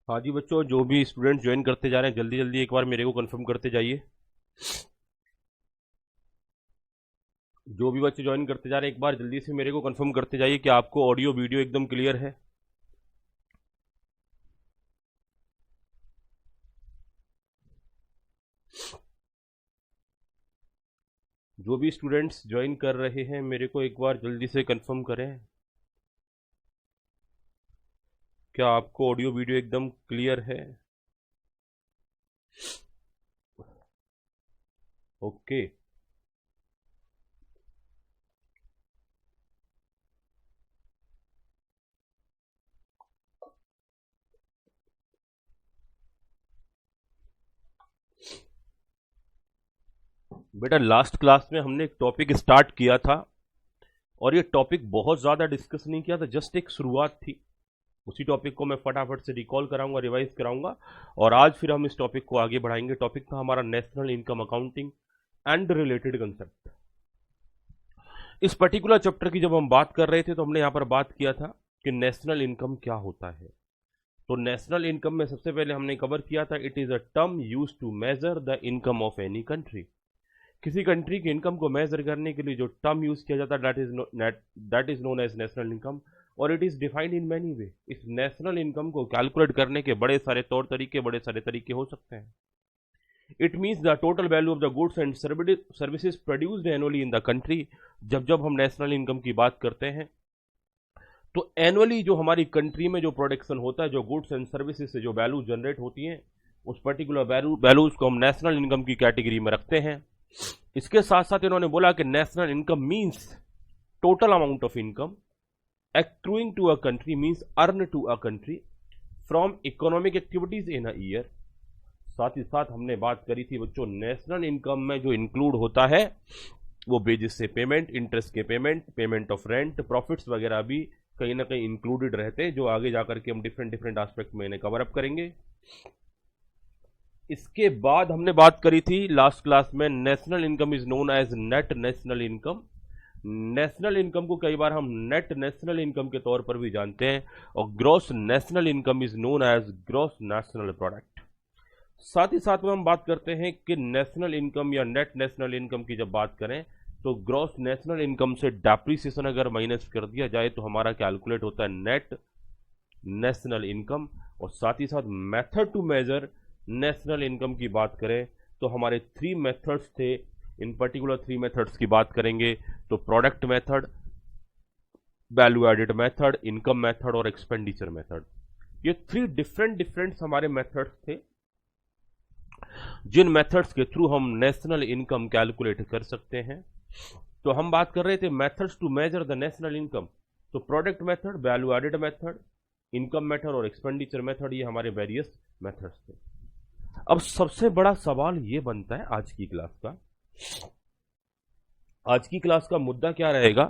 हाँ जी बच्चों, जो भी स्टूडेंट ज्वाइन करते जा रहे हैं जल्दी जल्दी एक बार मेरे को कंफर्म करते जाइए। जो भी बच्चे ज्वाइन करते जा रहे हैं एक बार जल्दी से मेरे को कंफर्म करते जाइए कि आपको ऑडियो वीडियो एकदम क्लियर है। जो भी स्टूडेंट्स ज्वाइन कर रहे हैं मेरे को एक बार जल्दी से कंफर्म करें, क्या आपको ऑडियो वीडियो एकदम क्लियर है? ओके। बेटा लास्ट क्लास में हमने एक टॉपिक स्टार्ट किया था और ये टॉपिक बहुत ज़्यादा डिस्कस नहीं किया था, जस्ट एक शुरुआत थी। उसी टॉपिक को मैं फटाफट से रिकॉल कराऊंगा, रिवाइज कराऊंगा और आज फिर हम इस टॉपिक को आगे बढ़ाएंगे। टॉपिक था हमारा national income accounting and related concept. इस पर्टिकुलर चैप्टर की जब हम बात कर रहे थे तो हमने यहाँ पर बात किया था कि नेशनल इनकम क्या होता है। तो नेशनल इनकम में सबसे पहले हमने कवर किया था, it is a term use to measure the income of any country. किसी कंट्री की इनकम को मेजर करने के लिए जो टर्म यूज किया जाता है that is known as national income और it is defined in many way. इस नेशनल इनकम को कैलकुलेट करने के बड़े सारे तौर तरीके, बड़े सारे तरीके हो सकते हैं। It means the total value of the goods and services produced annually in the country. जब जब हम नेशनल इनकम की बात करते हैं तो एनुअली जो हमारी कंट्री में जो प्रोडक्शन होता है, जो गुड्स एंड सर्विसेज से जो वैल्यू जनरेट होती हैं, उस पर्टिकुलर वैल्यूज को हम नेशनल इनकम की कैटेगरी में रखते हैं। इसके साथ साथ इन्होंने बोला कि national income means total amount of income accruing to a country means earn to a country from economic activities in a year। साथ ही साथ हमने बात करी थी बच्चों, नेशनल इनकम में जो इंक्लूड होता है वो वेजेस से पेमेंट, इंटरेस्ट के payment, payment of rent, profits वगैरह भी कहीं ना कहीं इंक्लूडेड रहते हैं, जो आगे जाकर के हम डिफरेंट डिफरेंट एस्पेक्ट में इन्हें कवर अप करेंगे। इसके बाद हमने बात करी थी लास्ट क्लास में, national income is known as net national income. National income को कई बार हम नेट नेशनल इनकम के तौर पर भी जानते हैं और gross national income is known as gross national product. साथ ही साथ में हम बात करते हैं कि नेशनल इनकम या नेट नेशनल इनकम की जब बात करें तो ग्रॉस नेशनल इनकम से डेप्रिसिएशन अगर माइनस कर दिया जाए तो हमारा कैलकुलेट होता है नेट नेशनल इनकम। और साथ ही साथ method to measure national income की बात करें तो हमारे 3 मेथड्स थे। इन पर्टिकुलर 3 मेथड्स की बात करेंगे तो product method, value added method, income method और एक्सपेंडिचर मेथड। ये 3 डिफरेंट हमारे मेथड्स थे जिन मेथड्स के थ्रू हम नेशनल इनकम कैलकुलेट कर सकते हैं। तो हम बात कर रहे थे methods to measure the national income. तो product method, value added method, income method और एक्सपेंडिचर मेथड, ये हमारे वेरियस मेथड्स थे। अब सबसे बड़ा सवाल ये बनता है आज की क्लास का, आज की क्लास का मुद्दा क्या रहेगा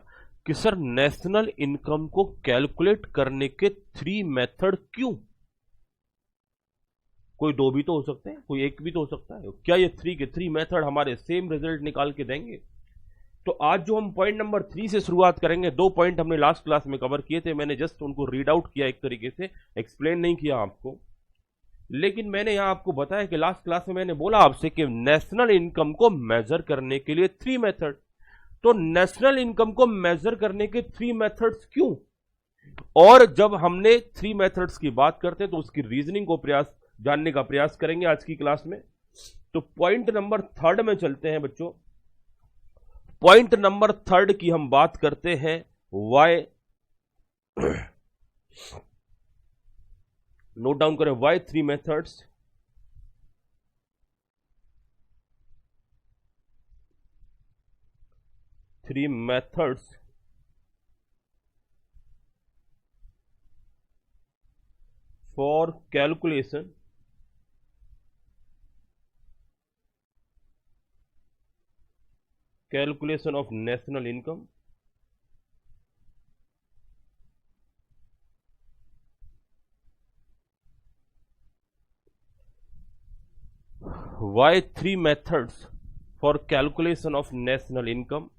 कि सर नेशनल इनकम को कैलकुलेट करने के 3 मेथड क्यों? कोई 2 भी तो हो सकते हैं, कोई 1 भी तो हो सकता है। क्या ये 3 के 3 मेथड हमारे सेम रिजल्ट निकाल के देंगे? तो आज जो हम पॉइंट नंबर 3 से शुरुआत करेंगे, 2 पॉइंट हमने लास्ट क्लास में कवर किए थे, मैंने जस्ट उनको रीड आउट किया, एक तरीके से एक्सप्लेन नहीं किया आपको। लेकिन मैंने यहां आपको बताया कि लास्ट क्लास में मैंने बोला आपसे कि नेशनल इनकम को मेजर करने के लिए 3 मेथड। तो नेशनल इनकम को मेजर करने के 3 मेथड्स क्यों? और जब हमने 3 मेथड्स की बात करते हैं तो उसकी रीजनिंग को जानने का प्रयास करेंगे आज की क्लास में। तो पॉइंट नंबर 3 में चलते हैं बच्चों। पॉइंट नंबर 3 की हम बात करते हैं, वाई। नोट डाउन करें, why 3 methods. Three methods for calculation of national income. Why 3 methods for calculation of national income?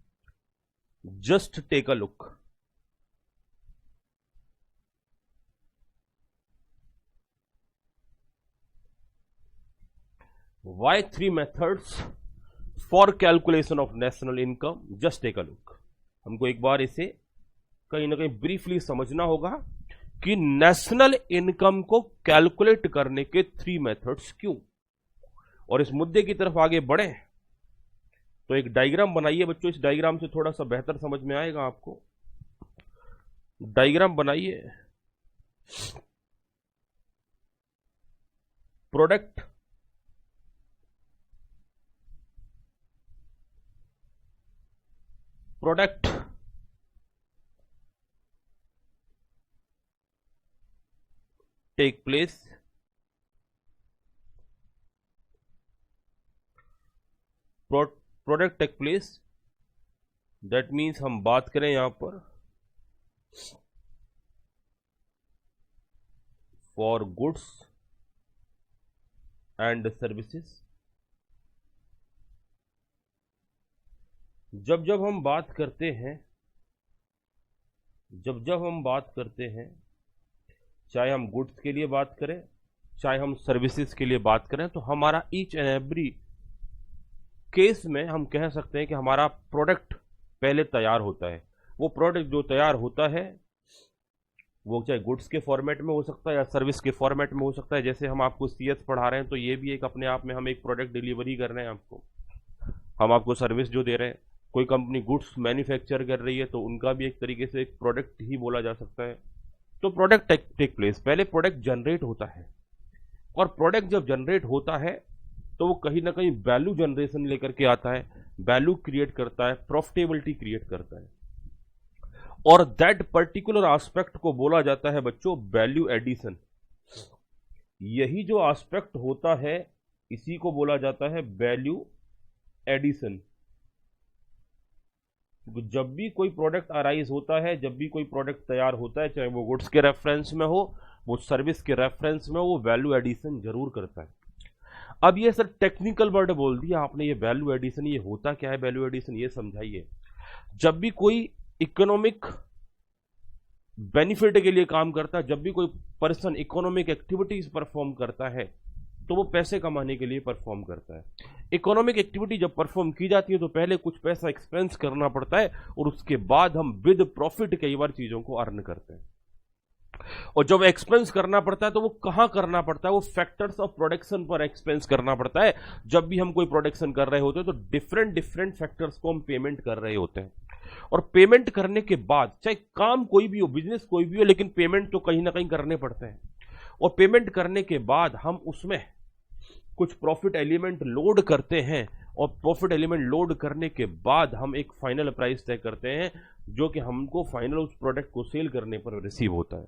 Just take a look. Why three methods for calculation of national income? Just take a look. हमको एक बार इसे कहीं ना कहीं briefly समझना होगा कि national income को कैलकुलेट करने के थ्री मेथड्स क्यों। और इस मुद्दे की तरफ आगे बढ़े तो एक डायग्राम बनाइए बच्चों। इस डायग्राम से थोड़ा सा बेहतर समझ में आएगा आपको। डायग्राम बनाइए। Product take place product take place, that means हम बात करें यहां पर फॉर गुड्स एंड सर्विसेज। जब हम बात करते हैं चाहे हम गुड्स के लिए बात करें चाहे हम सर्विसेज के लिए बात करें, तो हमारा ईच एंड एवरी केस में हम कह सकते हैं कि हमारा प्रोडक्ट पहले तैयार होता है। वो प्रोडक्ट जो तैयार होता है वो चाहे गुड्स के फॉर्मेट में हो सकता है या सर्विस के फॉर्मेट में हो सकता है। जैसे हम आपको CS पढ़ा रहे हैं तो ये भी एक अपने आप में हम एक प्रोडक्ट डिलीवरी कर रहे हैं आपको, हम आपको सर्विस जो दे रहे हैं। कोई कंपनी गुड्स मैन्युफैक्चर कर रही है तो उनका भी एक तरीके से एक प्रोडक्ट ही बोला जा सकता है। तो प्रोडक्ट टेक प्लेस, पहले प्रोडक्ट जनरेट होता है और प्रोडक्ट जब जनरेट होता है तो वो कहीं ना कहीं वैल्यू जनरेशन लेकर के आता है, वैल्यू क्रिएट करता है, प्रॉफिटेबिलिटी क्रिएट करता है। और दैट पर्टिकुलर एस्पेक्ट को बोला जाता है बच्चों वैल्यू एडिशन। यही जो एस्पेक्ट होता है इसी को बोला जाता है वैल्यू एडिशन। जब भी कोई प्रोडक्ट अराइज होता है, जब भी कोई प्रोडक्ट तैयार होता है, चाहे वो गुड्स के रेफरेंस में हो, वो सर्विस के रेफरेंस में हो, वो वैल्यू एडिशन जरूर करता है। अब ये सर टेक्निकल वर्ड बोल दिया आपने, ये वैल्यू एडिशन, ये होता क्या है वैल्यू एडिशन, ये समझाइए। जब भी कोई इकोनॉमिक बेनिफिट के लिए काम करता है, जब भी कोई पर्सन इकोनॉमिक एक्टिविटीज परफॉर्म करता है तो वो पैसे कमाने के लिए परफॉर्म करता है। इकोनॉमिक एक्टिविटी जब परफॉर्म की जाती है तो पहले कुछ पैसा एक्सपेंस करना पड़ता है और उसके बाद हम विद प्रॉफिट कई बार चीजों को अर्न करते हैं। और जब एक्सपेंस करना पड़ता है तो वो कहां करना पड़ता है, वो फैक्टर्स ऑफ प्रोडक्शन पर एक्सपेंस करना पड़ता है। जब भी हम कोई प्रोडक्शन कर रहे होते हैं तो डिफरेंट फैक्टर्स को हम पेमेंट कर रहे होते हैं। और पेमेंट करने के बाद चाहे काम कोई भी हो, बिजनेस कोई भी हो, लेकिन पेमेंट तो कहीं ना कहीं करने पड़ते हैं। और पेमेंट करने के बाद हम उसमें कुछ प्रॉफिट एलिमेंट लोड करते हैं और प्रॉफिट एलिमेंट लोड करने के बाद हम एक फाइनल प्राइस तय करते हैं जो कि हमको फाइनल उस प्रोडक्ट को सेल करने पर रिसीव होता है।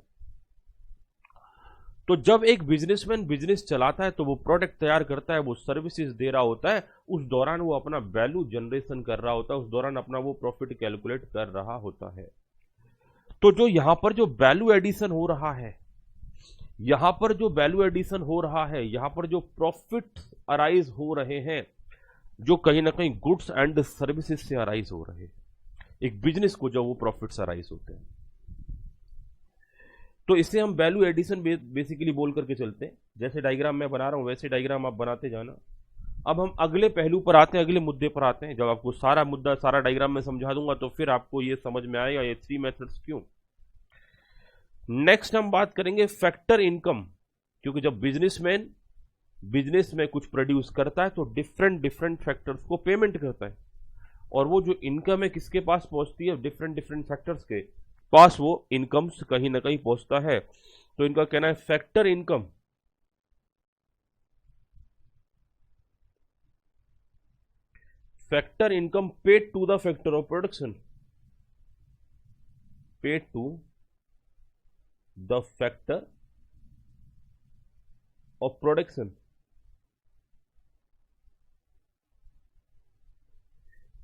तो जब एक बिजनेसमैन बिजनेस चलाता है तो वो प्रोडक्ट तैयार करता है, वो सर्विसेज दे रहा होता है, उस दौरान वो अपना वैल्यू जनरेशन कर रहा होता है, उस दौरान अपना वो प्रॉफिट कैलकुलेट कर रहा होता है। तो जो यहां पर जो वैल्यू एडिशन हो रहा है, यहां पर जो वैल्यू एडिशन हो रहा है, यहां पर जो प्रॉफिट अराइज हो रहे हैं, जो कहीं ना कहीं गुड्स एंड सर्विसेज से अराइज हो रहे हैं, एक बिजनेस को जो वो प्रॉफिट्स अराइज होते हैं, तो इसे हम वैल्यू एडिशन बेसिकली बोल करके चलते हैं। जैसे डायग्राम मैं बना रहा हूं वैसे डायग्राम आप बनाते जाना। अब हम अगले पहलू पर आते हैं, अगले मुद्दे पर आते हैं। जब आपको सारा मुद्दा सारा डायग्राम में समझा दूंगा तो फिर आपको ये समझ में आएगा ये थ्री मेथड्स क्यों। नेक्स्ट हम बात करेंगे फैक्टर इनकम, क्योंकि जब बिजनेसमैन बिजनेस में कुछ प्रोड्यूस करता है तो डिफरेंट फैक्टर्स को पेमेंट करता है, और वो जो इनकम है किसके पास पहुंचती है, डिफरेंट फैक्टर्स के पास वो इनकम कहीं ना कहीं पहुंचता है। तो इनका कहना है factor income paid to the factor of production, paid to the factor of production.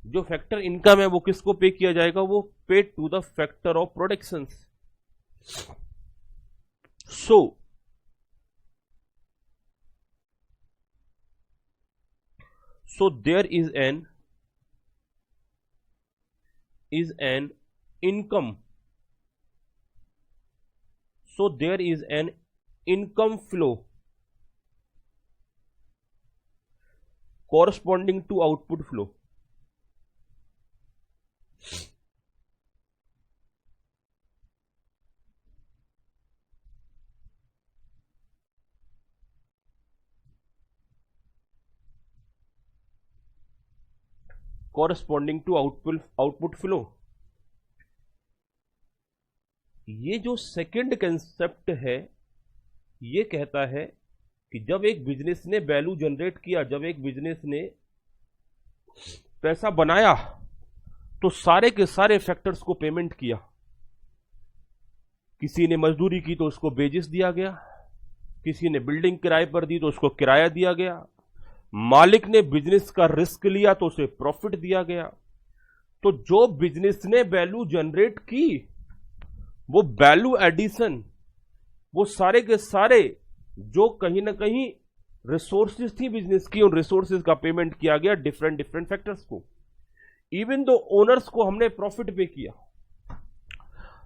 जो फैक्टर इनकम है वो किसको पे किया जाएगा, वो paid to the factor of production. so there is an income, so there is an income flow corresponding to output flow. Corresponding to output flow. ये जो second concept है ये कहता है कि जब एक बिजनेस ने वैल्यू जनरेट किया, जब एक बिजनेस ने पैसा बनाया, तो सारे के सारे फैक्टर्स को पेमेंट किया। किसी ने मजदूरी की तो उसको वेजेस दिया गया, किसी ने बिल्डिंग किराए पर दी तो उसको किराया दिया गया, मालिक ने बिजनेस का रिस्क लिया तो उसे प्रॉफिट दिया गया। तो जो बिजनेस ने वैल्यू जनरेट की, वो वैल्यू एडिशन, वो सारे के सारे जो कहीं ना कहीं रिसोर्सेज थी बिजनेस की, उन रिसोर्सेज का पेमेंट किया गया डिफरेंट फैक्टर्स को। इवन दो ओनर्स को हमने प्रॉफिट पे किया,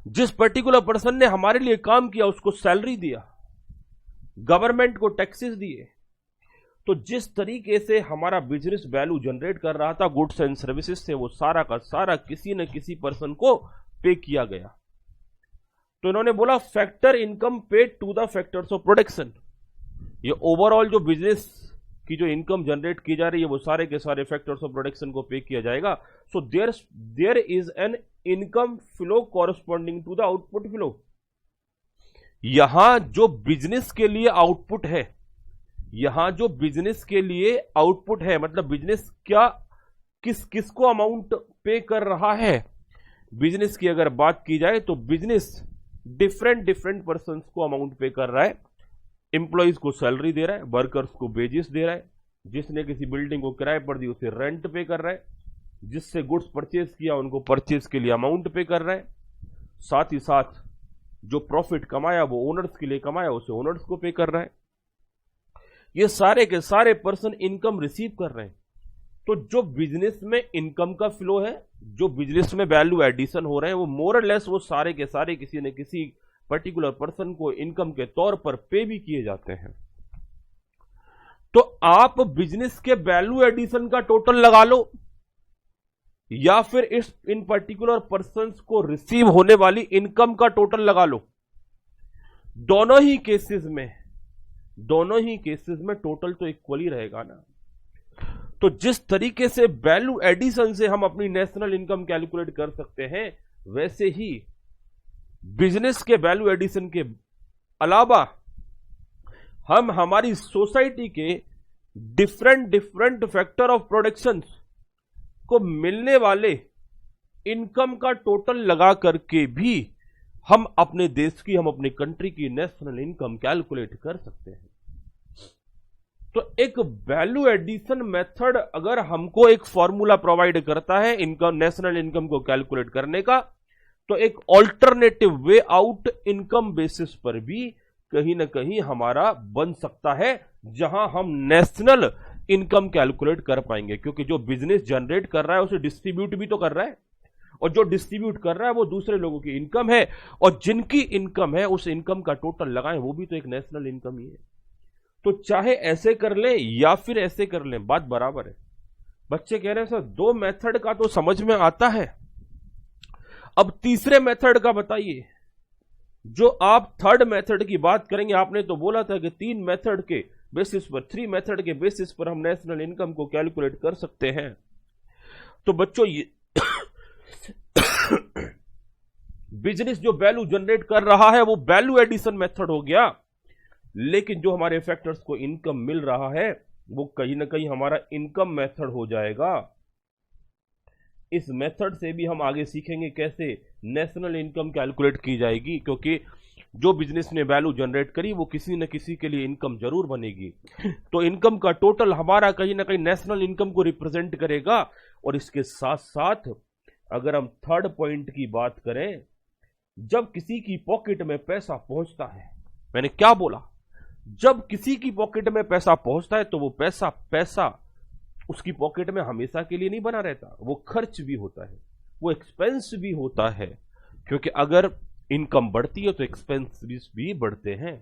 जिस पर्टिकुलर पर्सन ने हमारे लिए काम किया उसको सैलरी दिया, गवर्नमेंट को टैक्सेस दिए। तो जिस तरीके से हमारा बिजनेस वैल्यू जनरेट कर रहा था गुड्स एंड सर्विसेज से, वो सारा का सारा किसी न किसी पर्सन को पे किया गया। तो इन्होंने बोला factor income paid to the factors of production. ये ओवरऑल जो बिजनेस की जो इनकम जनरेट की जा रही है वो सारे के सारे फैक्टर्स ऑफ प्रोडक्शन को पे किया जाएगा। So there is an income flow corresponding to the output flow. यहां जो बिजनेस के लिए आउटपुट है, यहां जो बिजनेस के लिए आउटपुट है, मतलब बिजनेस क्या किसको अमाउंट पे कर रहा है। बिजनेस की अगर बात की जाए तो बिजनेस डिफरेंट पर्सन को अमाउंट पे कर रहा है। एम्प्लॉइज को सैलरी दे रहा है, वर्कर्स को वेजेस दे रहा है, जिसने किसी बिल्डिंग को किराए पर दी उसे रेंट पे कर रहा है, जिससे गुड्स परचेज किया उनको परचेज के लिए अमाउंट पे कर रहा है। साथ ही साथ जो प्रॉफिट कमाया वो ओनर्स के लिए कमाया, उसे ओनर्स को पे कर रहा है। ये सारे के सारे पर्सन इनकम रिसीव कर रहे हैं। तो जो बिजनेस में इनकम का फ्लो है, जो बिजनेस में वैल्यू एडिशन हो रहे हैं, वो मोर और लेस वो सारे के सारे किसी न किसी पर्टिकुलर पर्सन को इनकम के तौर पर पे भी किए जाते हैं। तो आप बिजनेस के वैल्यू एडिशन का टोटल लगा लो, या फिर इन पर्टिकुलर पर्संस को रिसीव होने वाली इनकम का टोटल लगा लो। दोनों ही केसेस में टोटल तो इक्वल ही रहेगा ना। तो जिस तरीके से वैल्यू एडिशन से हम अपनी नेशनल इनकम कैलकुलेट कर सकते हैं, वैसे ही बिजनेस के वैल्यू एडिशन के अलावा हम हमारी सोसाइटी के डिफरेंट फैक्टर ऑफ प्रोडक्शन को मिलने वाले इनकम का टोटल लगा करके भी हम अपने देश की, हम अपनी कंट्री की नेशनल इनकम कैलकुलेट कर सकते हैं। तो एक वैल्यू एडिशन मेथड अगर हमको एक फॉर्मूला प्रोवाइड करता है इनकम, नेशनल इनकम को कैलकुलेट करने का, तो एक alternative way out income basis पर भी कहीं ना कहीं हमारा बन सकता है, जहां हम नेशनल इनकम कैलकुलेट कर पाएंगे। क्योंकि जो बिजनेस जनरेट कर रहा है उसे डिस्ट्रीब्यूट भी तो कर रहा है, और जो डिस्ट्रीब्यूट कर रहा है वो दूसरे लोगों की इनकम है, और जिनकी इनकम है उस इनकम का टोटल लगाएं, वो भी तो एक नेशनल इनकम ही है। तो चाहे ऐसे कर लें या फिर ऐसे कर लें, बात बराबर है। बच्चे कह रहे हैं सर दो मेथड का तो समझ में आता है, अब तीसरे मेथड का बताइए। जो आप थर्ड मेथड की बात करेंगे, आपने तो बोला था कि 3 मेथड के बेसिस पर, 3 मेथड के बेसिस पर हम नेशनल इनकम को कैलकुलेट कर सकते हैं। तो बच्चों ये बिजनेस जो वैल्यू जनरेट कर रहा है वो वैल्यू एडिशन मेथड हो गया, लेकिन जो हमारे फैक्टर्स को इनकम मिल रहा है वो कहीं ना कहीं हमारा इनकम मेथड हो जाएगा। इस मेथड से भी हम आगे सीखेंगे कैसे नेशनल इनकम कैलकुलेट की जाएगी, क्योंकि जो बिजनेस ने वैल्यू जनरेट करी वो किसी न किसी के लिए इनकम जरूर बनेगी। तो इनकम का टोटल हमारा कहीं ना कहीं नेशनल इनकम को रिप्रेजेंट करेगा। और इसके साथ साथ अगर हम थर्ड पॉइंट की बात करें, जब किसी की पॉकेट में पैसा पहुंचता है, मैंने क्या बोला, जब किसी की पॉकेट में पैसा पहुंचता है तो वो पैसा उसकी पॉकेट में हमेशा के लिए नहीं बना रहता, वो खर्च भी होता है, वो एक्सपेंस भी होता है। क्योंकि अगर इनकम बढ़ती है तो एक्सपेंस भी बढ़ते हैं।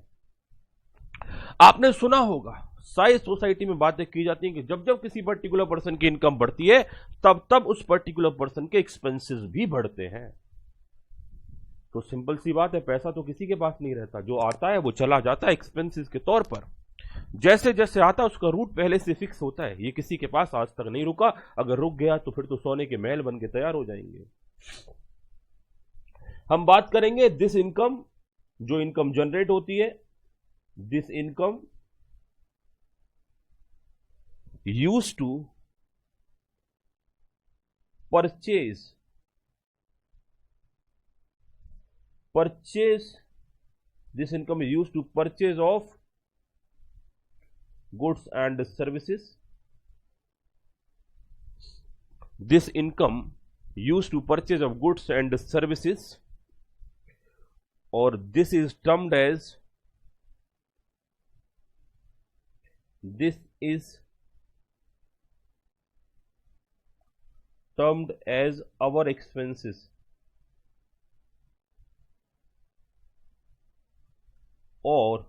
आपने सुना होगा सारी सोसाइटी में बातें की जाती हैं कि जब जब किसी पर्टिकुलर पर्सन की इनकम बढ़ती है तब तब उस पर्टिकुलर पर्सन के एक्सपेंसेस भी बढ़ते हैं। तो सिंपल सी बात है, पैसा तो किसी के पास नहीं रहता, जो आता है वो चला जाता है एक्सपेंसेस के तौर पर। जैसे जैसे आता है उसका रूट पहले से फिक्स होता है, ये किसी के पास आज तक नहीं रुका, अगर रुक गया तो फिर तो सोने के महल बन के तैयार हो जाएंगे। हम बात करेंगे दिस इनकम, जो इनकम जनरेट होती है, this income used to purchase this income is used to purchase of goods and services. This income used to purchase of goods and services, or this is termed as our expenses or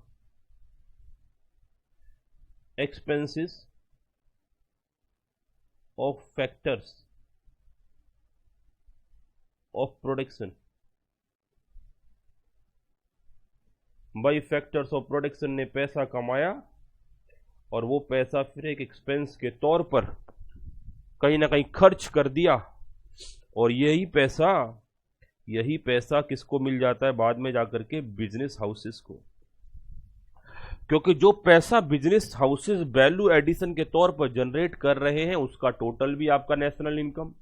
expenses of factors of production। By factors of production ने पैसा कमाया और वो पैसा फिर एक expense के तौर पर कहीं ना कहीं खर्च कर दिया, और यही पैसा किसको मिल जाता है बाद में जाकर के? बिजनेस हाउसेस को। क्योंकि जो पैसा बिजनेस हाउसेस वैल्यू एडिशन के तौर पर जनरेट कर रहे हैं उसका टोटल भी आपका नेशनल इनकम,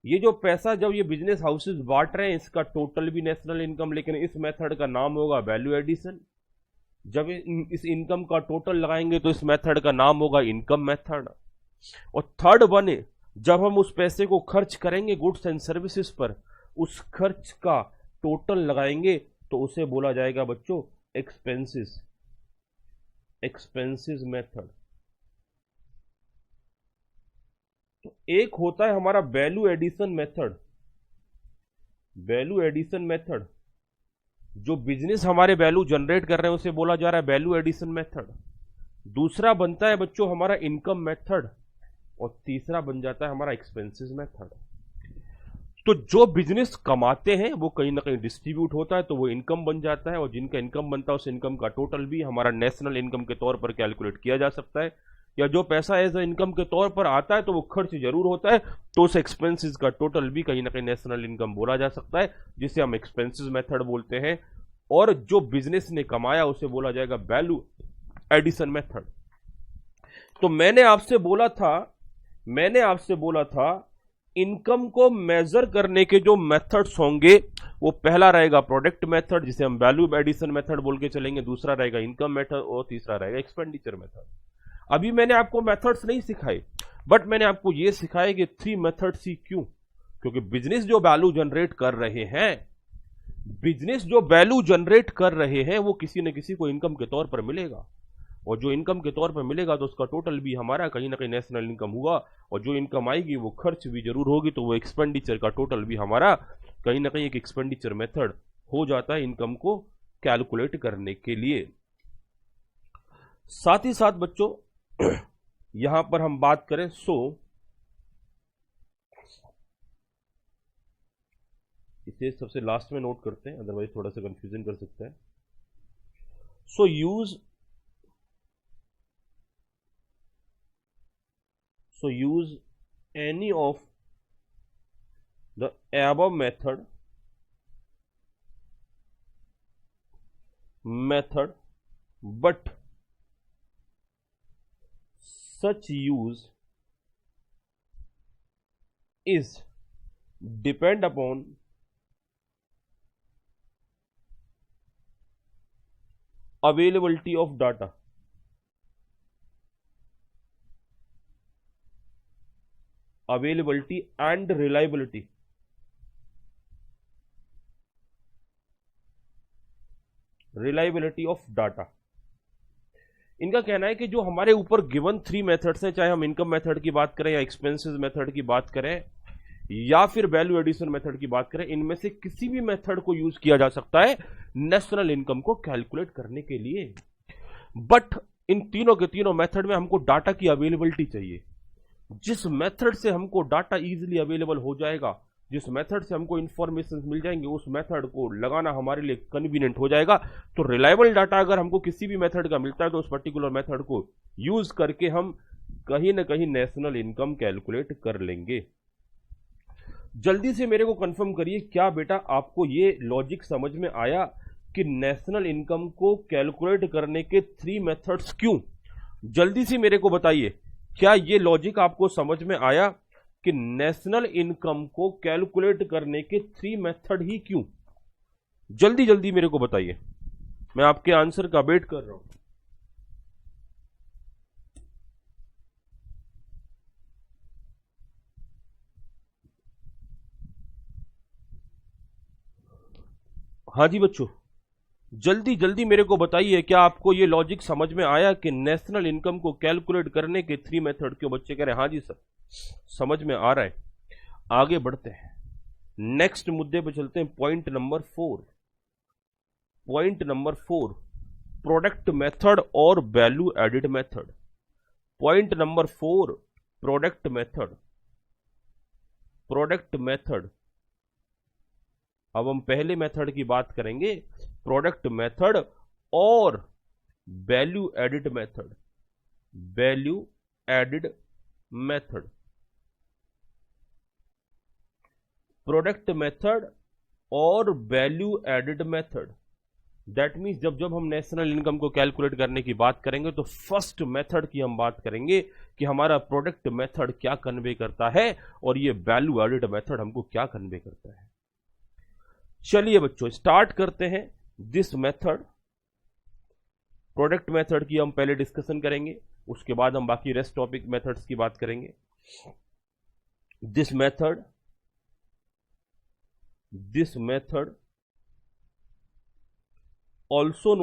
ये जो पैसा जब ये बिजनेस हाउसेस बांट रहे हैं इसका टोटल भी नेशनल इनकम, लेकिन इस मेथड का नाम होगा वैल्यू एडिशन। जब इस इनकम का टोटल लगाएंगे तो इस मेथड का नाम होगा इनकम मेथड। और थर्ड वन है, जब हम उस पैसे को खर्च करेंगे गुड्स एंड सर्विसेज पर, उस खर्च का टोटल लगाएंगे तो उसे बोला जाएगा बच्चों एक्सपेंसेस मेथड। तो एक होता है हमारा वैल्यू एडिशन मेथड, जो बिजनेस हमारे वैल्यू जनरेट कर रहे हैं उसे बोला जा रहा है वैल्यू एडिशन मेथड। दूसरा बनता है बच्चों हमारा इनकम मेथड, और तीसरा बन जाता है हमारा एक्सपेंसेस मेथड। तो जो बिजनेस कमाते हैं वो कहीं ना कहीं डिस्ट्रीब्यूट होता है तो वो इनकम बन जाता है, और जिनका इनकम बनता है उस इनकम का टोटल भी हमारा नेशनल इनकम के तौर पर कैलकुलेट किया जा सकता है। या जो पैसा एज इनकम के तौर पर आता है तो वो खर्च जरूर होता है, तो उस एक्सपेंसेस का टोटल भी कहीं ना कहीं नेशनल इनकम बोला जा सकता है, जिसे हम एक्सपेंसेस मेथड बोलते हैं। और जो बिजनेस ने कमाया उसे बोला जाएगा वैल्यू एडिशन मेथड। तो मैंने आपसे बोला था इनकम को मेजर करने के जो मेथड्स होंगे वो पहला रहेगा प्रोडक्ट मेथड, जिसे हम वैल्यू एडिशन मेथड बोल के चलेंगे, दूसरा रहेगा इनकम मेथड, और तीसरा रहेगा एक्सपेंडिचर मेथड। अभी मैंने आपको मेथड्स नहीं सिखाए, बट मैंने आपको यह सिखाया कि 3 मेथड्स ही क्यों? क्योंकि बिजनेस जो वैल्यू जनरेट कर रहे हैं वो किसी न किसी को इनकम के तौर पर मिलेगा, और जो इनकम के तौर पर मिलेगा तो उसका टोटल भी हमारा कहीं ना कहीं नेशनल इनकम हुआ, और जो इनकम आएगी वो खर्च भी जरूर होगी, तो वो एक्सपेंडिचर का टोटल भी हमारा कहीं ना कहीं एक एक्सपेंडिचर मेथड हो जाता है इनकम को कैलकुलेट करने के लिए। साथ ही साथ बच्चों यहां पर हम बात करें इसे सबसे लास्ट में नोट करते हैं, अदरवाइज थोड़ा सा कंफ्यूजन कर सकता है। use any of the above method but such use is depend upon availability of data। Availability and reliability. Of data. इनका कहना है कि जो हमारे ऊपर गिवन 3 मेथड्स हैं, चाहे हम इनकम मेथड की बात करें या एक्सपेंसेस मेथड की बात करें या फिर वैल्यू एडिशन मेथड की बात करें, इनमें से किसी भी मेथड को यूज किया जा सकता है नेशनल इनकम को कैलकुलेट करने के लिए। बट इन तीनों के तीनों मेथड में हमको डाटा की अवेलेबिलिटी चाहिए। जिस मेथड से हमको डाटा इजीली अवेलेबल हो जाएगा, जिस मेथड से हमको इंफॉर्मेशन मिल जाएंगे, उस मेथड को लगाना हमारे लिए कन्वीनियंट हो जाएगा। तो रिलायबल डाटा अगर हमको किसी भी मेथड का मिलता है तो उस पर्टिकुलर मेथड को यूज करके हम कहीं ना कहीं नेशनल इनकम कैलकुलेट कर लेंगे। जल्दी से मेरे को कंफर्म करिए, क्या बेटा आपको ये लॉजिक समझ में आया कि नेशनल इनकम को कैलकुलेट करने के 3 मेथड्स क्यों? जल्दी से मेरे को बताइए, क्या ये लॉजिक आपको समझ में आया कि नेशनल इनकम को कैलकुलेट करने के 3 मेथड ही क्यों? जल्दी जल्दी मेरे को बताइए, मैं आपके आंसर का वेट कर रहा हूं। हाँ जी बच्चों, जल्दी जल्दी मेरे को बताइए, क्या आपको ये लॉजिक समझ में आया कि नेशनल इनकम को कैलकुलेट करने के 3 मेथड क्यों? बच्चे कह रहे हैं हाँ जी सर, समझ में आ रहा है। आगे बढ़ते हैं, नेक्स्ट मुद्दे पे चलते हैं। पॉइंट नंबर 4, प्रोडक्ट मेथड और value added method. Point number 4, product method. अब हम पहले मेथड की बात करेंगे, प्रोडक्ट मेथड और value added method. Product method और value added method, that means जब हम नेशनल इनकम को कैलकुलेट करने की बात करेंगे तो फर्स्ट मेथड की हम बात करेंगे कि हमारा प्रोडक्ट मेथड क्या कन्वे करता है और ये वैल्यू एडिड मेथड हमको क्या कन्वे करता है। चलिए बच्चों स्टार्ट करते हैं। दिस मेथड, प्रोडक्ट मेथड की हम पहले डिस्कशन करेंगे, उसके बाद हम बाकी रेस्ट टॉपिक मेथड्स की बात करेंगे। This method also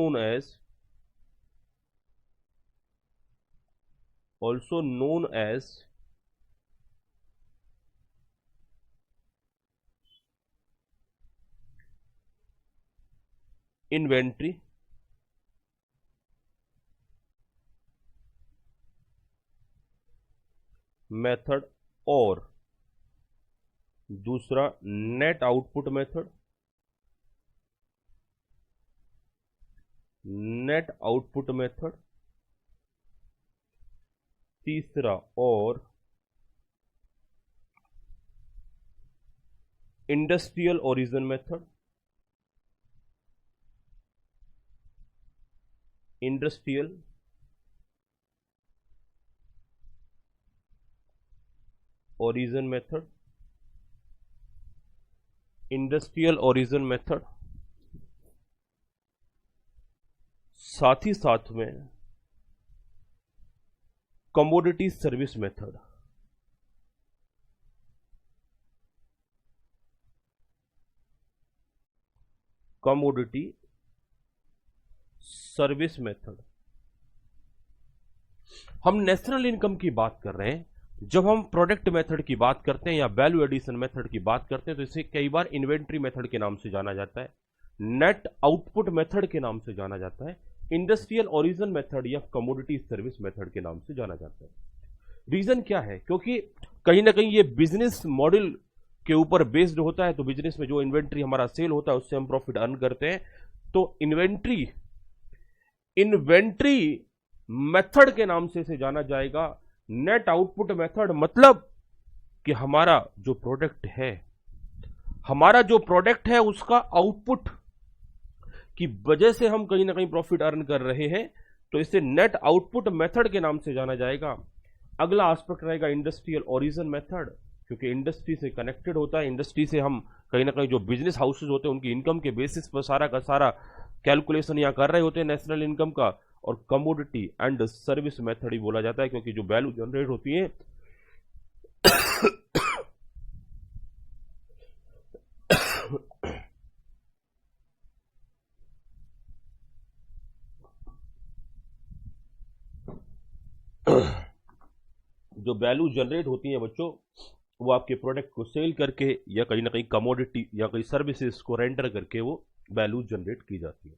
known as inventory method और दूसरा नेट आउटपुट मेथड, तीसरा और industrial origin method, industrial origin method, साथ ही साथ में कमोडिटी सर्विस मेथड। हम नेशनल इनकम की बात कर रहे हैं। जब हम प्रोडक्ट मेथड की बात करते हैं या वैल्यू एडिशन मेथड की बात करते हैं तो इसे कई बार इन्वेंट्री मेथड के नाम से जाना जाता है, नेट आउटपुट मेथड के नाम से जाना जाता है, इंडस्ट्रियल ओरिजिन मेथड या कमोडिटी सर्विस मेथड के नाम से जाना जाता है। रीजन क्या है? क्योंकि कहीं ना कहीं ये बिजनेस मॉडल के ऊपर बेस्ड होता है। तो बिजनेस में जो इन्वेंट्री हमारा सेल होता है उससे हम प्रॉफिट अर्न करते हैं। तो इन्वेंट्री मेथड के नाम से इसे जाना जाएगा। नेट आउटपुट मेथड मतलब कि हमारा जो प्रोडक्ट है उसका आउटपुट की वजह से हम कहीं ना कहीं प्रॉफिट अर्न कर रहे हैं, तो इसे नेट आउटपुट मेथड के नाम से जाना जाएगा। अगला एस्पेक्ट रहेगा इंडस्ट्रियल ओरिजिन मेथड, क्योंकि इंडस्ट्री से कनेक्टेड होता है। इंडस्ट्री से हम कहीं ना कहीं जो बिजनेस हाउसेज होते हैं उनकी इनकम के बेसिस पर सारा का सारा कैलकुलेशन यहाँ कर रहे होते हैं नेशनल इनकम का। और कमोडिटी एंड सर्विस मेथड ही बोला जाता है, क्योंकि जो वैल्यू जनरेट होती है जो वैल्यू जनरेट होती है बच्चों, वो आपके प्रोडक्ट को सेल करके या कहीं ना कहीं कमोडिटी या कहीं सर्विसेज को रेंडर करके वो वैल्यू जनरेट की जाती है।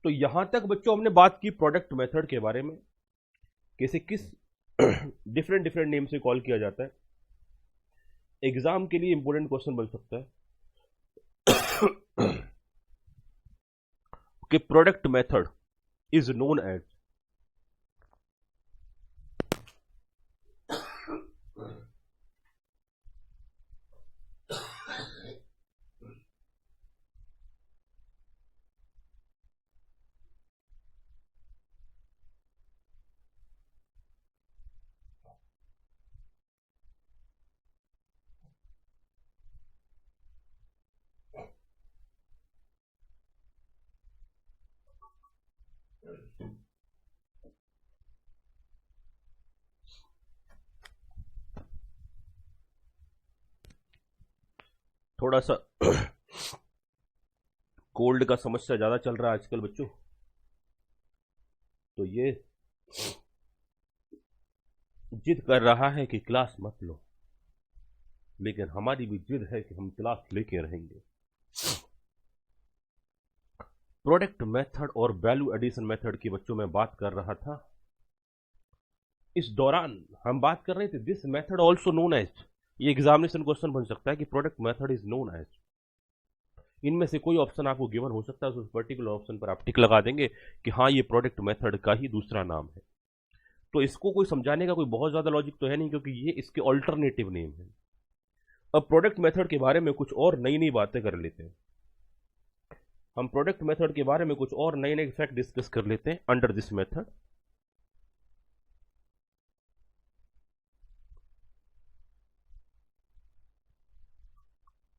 तो यहां तक बच्चों हमने बात की प्रोडक्ट मेथड के बारे में, कैसे किस डिफरेंट डिफरेंट नेम से कॉल किया जाता है। एग्जाम के लिए इंपॉर्टेंट क्वेश्चन बन सकता है कि product method is known as थोड़ा सा कोल्ड का समस्या ज्यादा चल रहा है आजकल बच्चों, तो ये जिद कर रहा है कि क्लास मत लो, लेकिन हमारी भी जिद है कि हम क्लास लेके रहेंगे। प्रोडक्ट मेथड और वैल्यू एडिशन मेथड की बच्चों में बात कर रहा था। इस दौरान हम बात कर रहे थे this method also known as, ये एग्जामिनेशन क्वेश्चन बन सकता है कि product method is known as, इनमें से कोई ऑप्शन आपको गिवन हो सकता है, उस पर्टिकुलर ऑप्शन पर आप टिक लगा देंगे कि हाँ ये प्रोडक्ट मेथड का ही दूसरा नाम है। तो इसको कोई समझाने का कोई बहुत ज्यादा लॉजिक तो है नहीं, क्योंकि ये इसके ऑल्टरनेटिव नेम है। अब प्रोडक्ट मेथड के बारे में कुछ और नई नई बातें कर लेते हैं। हम प्रोडक्ट मेथड के बारे में कुछ और नए नए फैक्ट डिस्कस कर लेते हैं under this method.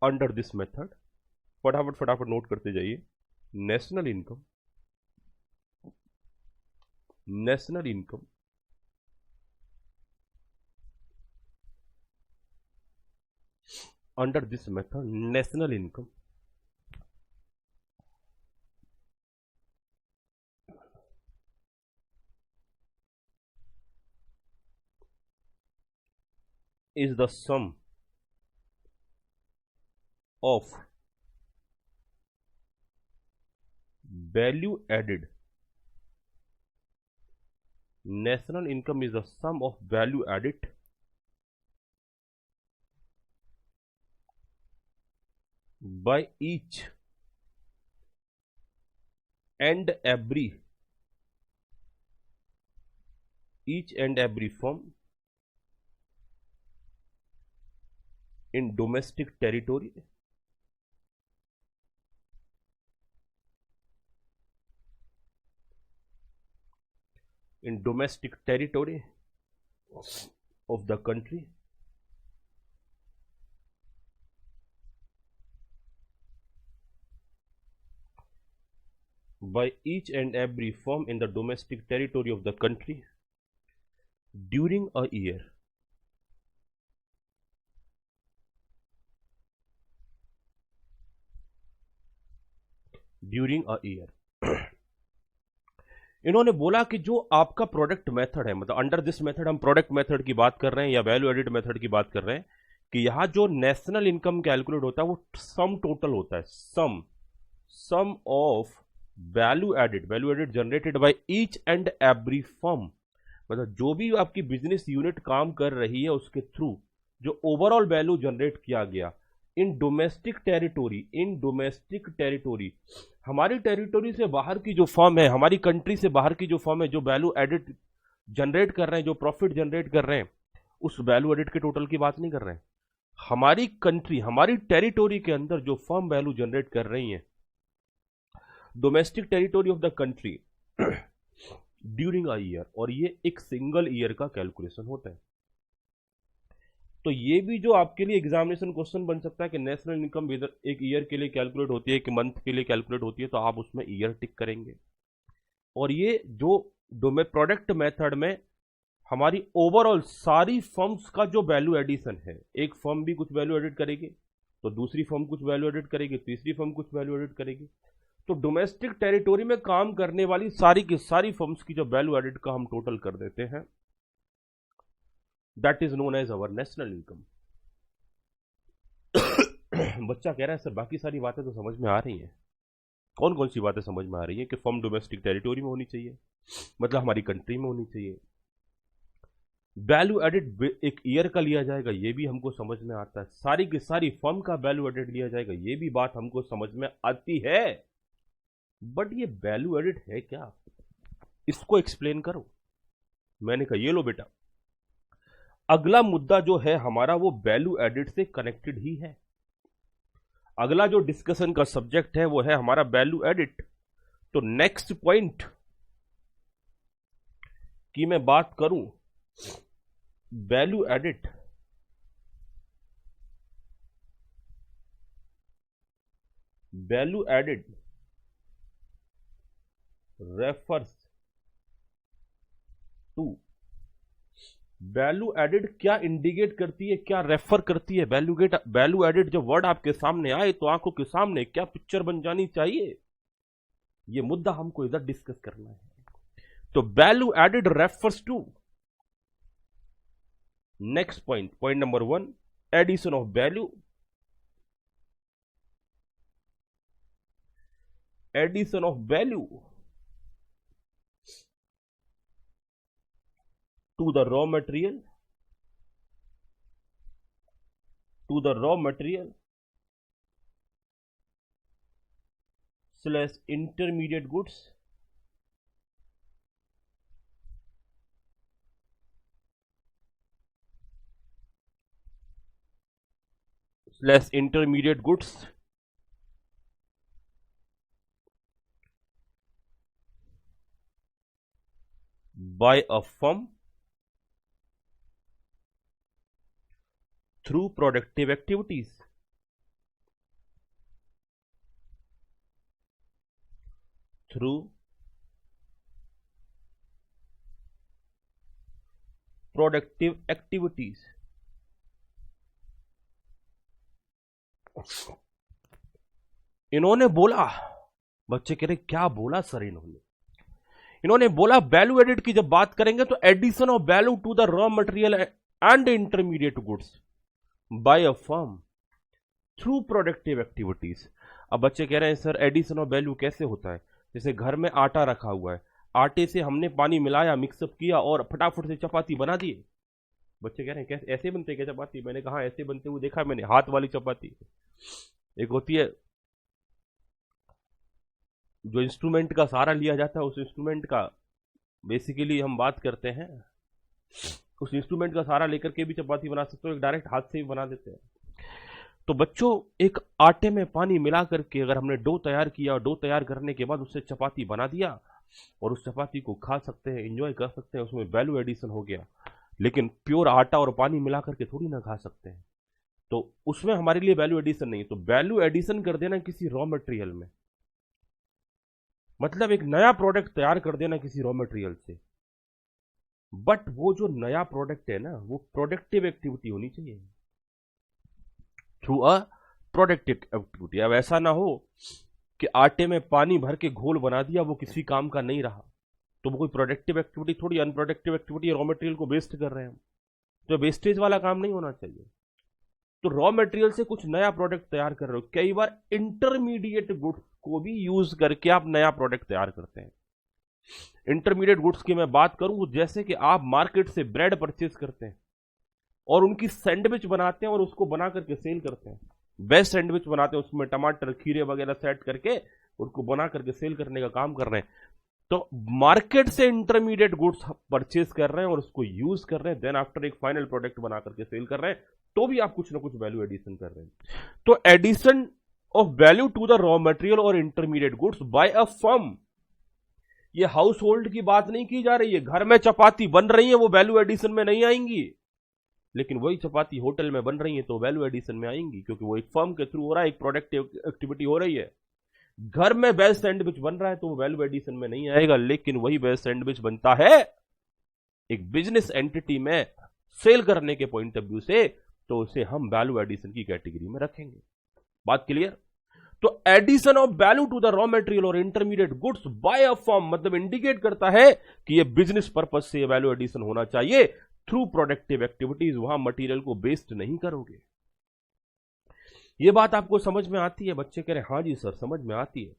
Under this method फटाफट फटाफट नोट करते जाइए। National income, national income, under this method national income is the sum of value added. National income is the sum of value added by each and every firm in domestic territory of the country by each and every firm in the domestic territory of the country during a year. During a year. इन्होंने बोला कि जो आपका product method है, मतलब under this method हम product method की बात कर रहे हैं या वैल्यू एडिड मेथड की बात कर रहे हैं, कि यहां जो नेशनल इनकम कैलकुलेट होता है वो सम टोटल होता है, sum of value added generated by each and every firm, मतलब जो भी आपकी बिजनेस यूनिट काम कर रही है उसके थ्रू जो ओवरऑल वैल्यू जनरेट किया गया इन डोमेस्टिक टेरिटोरी, हमारी टेरिटोरी से बाहर की जो फर्म है, हमारी कंट्री से बाहर की जो फर्म है, जो वैल्यू एडिड जनरेट कर रहे हैं, जो प्रॉफिट जनरेट कर रहे हैं, उस वैल्यू एडिड के टोटल की बात नहीं कर रहे हैं। हमारी कंट्री, हमारी टेरिटोरी के अंदर जो फर्म वैल्यू जनरेट कर रही है, domestic territory of the country during a year, और ये एक सिंगल ईयर का कैलकुलेशन होता है। तो ये भी जो आपके लिए एग्जामिनेशन क्वेश्चन बन सकता है कि नेशनल इनकम एक ईयर के लिए कैलकुलेट होती है, एक मंथ के लिए कैलकुलेट होती है, तो आप उसमें ईयर टिक करेंगे। और ये जो प्रोडक्ट मेथड में हमारी ओवरऑल सारी फर्म्स का जो वैल्यू एडिशन है, एक फर्म भी कुछ वैल्यू एडिट करेगी तो दूसरी फर्म कुछ वैल्यू एडिट करेगी, तीसरी फर्म कुछ वैल्यू एडिट करेगी, तो डोमेस्टिक टेरिटोरी में काम करने वाली सारी की सारी फर्म्स की जो वैल्यू एडिट का हम टोटल कर देते हैं, that is known as our national income. बच्चा कह रहा है सर बाकी सारी बातें तो समझ में आ रही हैं, कौन कौन सी बातें समझ में आ रही है कि फर्म डोमेस्टिक टेरिटोरी में होनी चाहिए, मतलब हमारी कंट्री में होनी चाहिए। वैल्यू एडेड एक ईयर का लिया जाएगा, ये भी हमको समझ में आता है। सारी की सारी फर्म का वैल्यू एडेड लिया जाएगा, ये भी बात हमको समझ में आती है। बट ये वैल्यू एडेड है क्या, इसको एक्सप्लेन करो। मैंने कहा ये लो बेटा, अगला मुद्दा जो है हमारा वो वैल्यू एडेड से कनेक्टेड ही है। अगला जो डिस्कशन का सब्जेक्ट है वो है हमारा वैल्यू एडिट। तो नेक्स्ट पॉइंट की मैं बात करूं, value added refers to, value added क्या इंडिकेट करती है, क्या रेफर करती है। वैल्यू एडिड जब वर्ड आपके सामने आए तो आंखों के सामने क्या पिक्चर बन जानी चाहिए, ये मुद्दा हमको इधर डिस्कस करना है। तो value added refers to, next point number 1, addition of value, to the raw material, slash intermediate goods, by a firm through productive activities, इन्होंने बोला, बच्चे कह रहे क्या बोला सर इन्होंने बोला वैल्यू एडिड की जब बात करेंगे तो addition of value to the raw material and intermediate goods by a firm through productive activities. अब बच्चे कह रहे हैं सर एडिशन ऑफ वैल्यू कैसे होता है, जैसे घर में आटा रखा हुआ है, आटे से हमने पानी मिलाया, मिक्सअप किया और फटाफट से चपाती बना दिए। बच्चे कह रहे हैं कैसे, ऐसे बनते क्या चपाती? मैंने कहा ऐसे बनते हुए देखा मैंने, हाथ वाली चपाती। एक होती है जो इंस्ट्रूमेंट का सहारा लिया जाता है, उस इंस्ट्रूमेंट का बेसिकली हम बात करते हैं, उस इंस्ट्रूमेंट का सहारा लेकर के भी चपाती बना सकते हो, एक डायरेक्ट हाथ से भी बना देते हैं। तो बच्चों एक आटे में पानी मिला करके अगर हमने डो तैयार किया और डो तैयार करने के बाद उससे चपाती बना दिया और उस चपाती को खा सकते हैं, एंजॉय कर सकते हैं, उसमें वैल्यू एडिशन हो गया। लेकिन प्योर आटा और पानी मिला करके थोड़ी ना खा सकते हैं, तो उसमें हमारे लिए वैल्यू एडिशन नहीं है। तो वैल्यू एडिशन कर देना किसी रॉ मटेरियल में, मतलब एक नया प्रोडक्ट तैयार कर देना किसी रॉ मटेरियल से, बट वो जो नया प्रोडक्ट है ना वो प्रोडक्टिव एक्टिविटी होनी चाहिए, थ्रू अ प्रोडक्टिव एक्टिविटी। अब ऐसा ना हो कि आटे में पानी भर के घोल बना दिया, वो किसी काम का नहीं रहा, तो वो कोई प्रोडक्टिव एक्टिविटी थोड़ी, अनप्रोडक्टिव एक्टिविटी, रॉ मटेरियल को वेस्ट कर रहे हैं हम, तो वेस्टेज वाला काम नहीं होना चाहिए। तो रॉ मटेरियल से कुछ नया प्रोडक्ट तैयार कर रहे हो, कई बार इंटरमीडिएट गुड्स को भी यूज करके आप नया प्रोडक्ट तैयार करते हैं। इंटरमीडिएट गुड्स की मैं बात करूं, जैसे कि आप मार्केट से ब्रेड परचेज करते हैं और उनकी सैंडविच बनाते हैं और उसको बना करके सेल करते हैं, बेस्ट सैंडविच बनाते हैं, उसमें टमाटर खीरे वगैरह सेट करके उसको बना करके सेल करने का काम कर रहे हैं। तो मार्केट से इंटरमीडिएट गुड्स परचेज कर रहे हैं और उसको यूज कर रहे हैं, देन आफ्टर एक फाइनल प्रोडक्ट बना करके सेल कर रहे हैं, तो भी आप कुछ ना कुछ वैल्यू एडिशन कर रहे हैं। तो addition of value to the raw material और intermediate goods by a firm, ये हाउस होल्ड की बात नहीं की जा रही है। घर में चपाती बन रही है वो वैल्यू एडिशन में नहीं आएंगी, लेकिन वही चपाती होटल में बन रही है तो वैल्यू एडिशन में आएंगी, क्योंकि वो एक फर्म के थ्रू हो रहा है, एक प्रोडक्टिव एक्टिविटी हो रही है। घर में बेस्ट सैंडविच बन रहा है तो वो वैल्यू एडिशन में नहीं आएगा, लेकिन वही बेस्ट सैंडविच बनता है एक बिजनेस एंटिटी में सेल करने के पॉइंट ऑफ व्यू से, तो उसे हम वैल्यू एडिशन की कैटेगरी में रखेंगे। बात क्लियर? तो addition of value to the raw material और intermediate goods by a firm मतलब इंडिकेट करता है कि ये बिजनेस पर्पज से वैल्यू एडिशन होना चाहिए थ्रू प्रोडक्टिव एक्टिविटीज, वहां मटेरियल को वेस्ट नहीं करोगे। ये बात आपको समझ में आती है? बच्चे कह रहे हाँ जी सर समझ में आती है।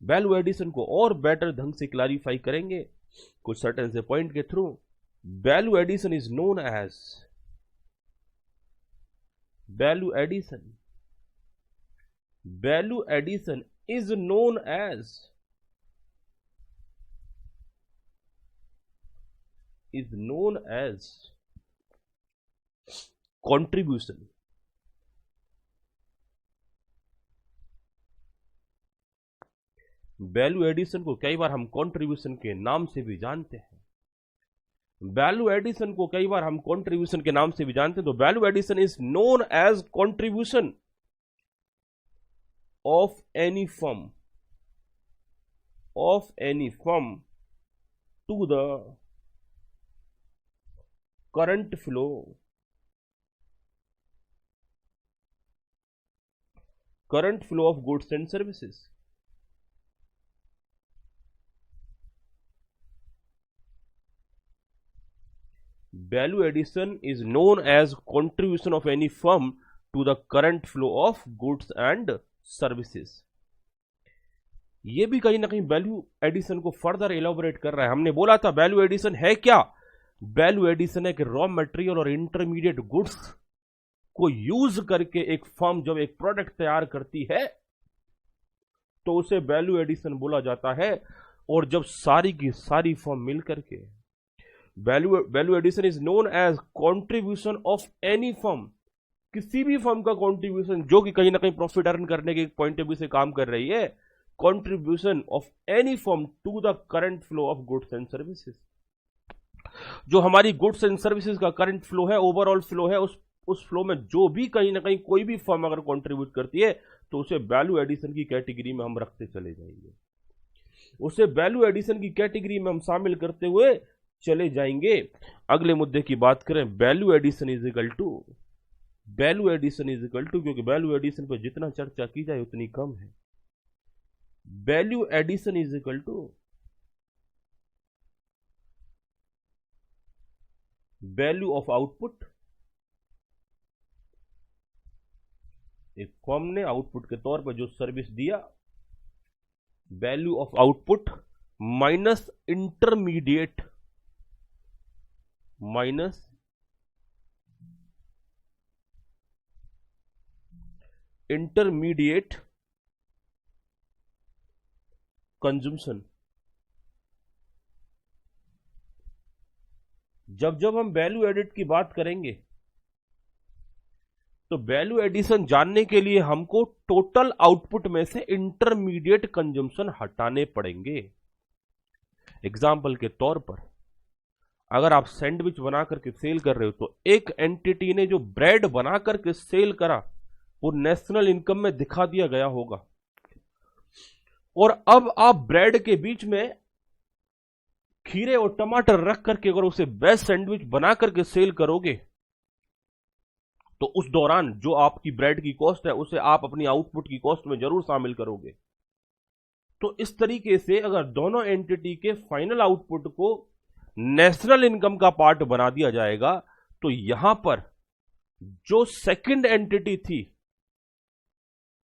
वैल्यू एडिशन को और बेटर ढंग से क्लैरिफाई करेंगे कुछ सर्टेन से पॉइंट के थ्रू। Value addition is known as value addition is known as contribution. Value addition को कई बार हम कंट्रीब्यूशन के नाम से भी जानते हैं। वैल्यू एडिशन को कई बार हम कंट्रीब्यूशन के नाम से भी जानते हैं। तो value addition is known as contribution of any firm to the current flow of goods and services। Value addition is known as contribution of any firm to the current flow of goods and services। ये भी कहीं ना कहीं value addition को further elaborate कर रहा है। हमने बोला था वैल्यू एडिशन है क्या? वैल्यू एडिशन है कि रॉ मटेरियल और इंटरमीडिएट गुड्स को यूज करके एक फर्म जब एक प्रोडक्ट तैयार करती है तो उसे वैल्यू एडिशन बोला जाता है। और जब सारी की सारी फर्म मिलकर के value addition is known as contribution of any firm, किसी भी फर्म का कंट्रीब्यूशन जो कि कहीं ना कहीं प्रॉफिट अर्न करने के पॉइंट ऑफ व्यू से काम कर रही है, contribution of any firm to the current flow of goods and services. जो हमारी गुड्स एंड सर्विसेज का करंट फ्लो है, ओवरऑल फ्लो है, उस फ्लो में जो भी कहीं ना कहीं कोई भी फर्म अगर कंट्रीब्यूट करती है तो उसे वैल्यू एडिशन की कैटेगरी में हम रखते चले जाएंगे। उसे वैल्यू एडिशन की कैटेगरी में हम शामिल करते हुए चले जाएंगे। अगले मुद्दे की बात करें, value addition is equal to क्योंकि वैल्यू एडिशन पर जितना चर्चा की जाए उतनी कम है। Value addition is equal to value of output. एक फर्म ने आउटपुट के तौर पर जो सर्विस दिया, value of output minus intermediate consumption. जब हम वैल्यू एडिट की बात करेंगे तो वैल्यू एडिशन जानने के लिए हमको टोटल आउटपुट में से इंटरमीडिएट कंजम्पशन हटाने पड़ेंगे। एग्जाम्पल के तौर पर अगर आप सैंडविच बना करके सेल कर रहे हो तो एक एंटिटी ने जो ब्रेड बना करके सेल करा वो नेशनल इनकम में दिखा दिया गया होगा। और अब आप ब्रेड के बीच में खीरे और टमाटर रख करके अगर उसे बेस्ट सैंडविच बना करके सेल करोगे तो उस दौरान जो आपकी ब्रेड की कॉस्ट है उसे आप अपनी आउटपुट की कॉस्ट में जरूर शामिल करोगे। तो इस तरीके से अगर दोनों एंटिटी के फाइनल आउटपुट को नेशनल इनकम का पार्ट बना दिया जाएगा तो यहां पर जो सेकंड एंटिटी थी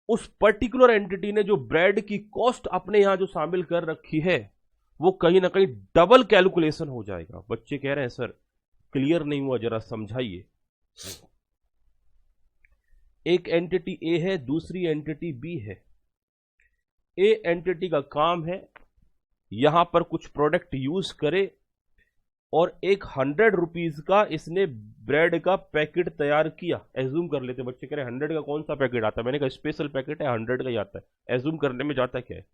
उस पर्टिकुलर एंटिटी ने जो ब्रेड की कॉस्ट अपने यहां जो शामिल कर रखी है वो कहीं ना कहीं डबल कैलकुलेशन हो जाएगा। बच्चे कह रहे हैं सर क्लियर नहीं हुआ, जरा समझाइए। एक एंटिटी ए है, दूसरी एंटिटी बी है। ए एंटिटी का काम है यहां पर कुछ प्रोडक्ट यूज करे और एक 100 रुपीज का इसने ब्रेड का पैकेट तैयार किया। एज्यूम कर लेते, बच्चे कह रहे हैं 100 का कौन सा पैकेट आता है? मैंने कहा स्पेशल पैकेट है, 100 का ही आता है। एज्यूम करने में जाता क्या है?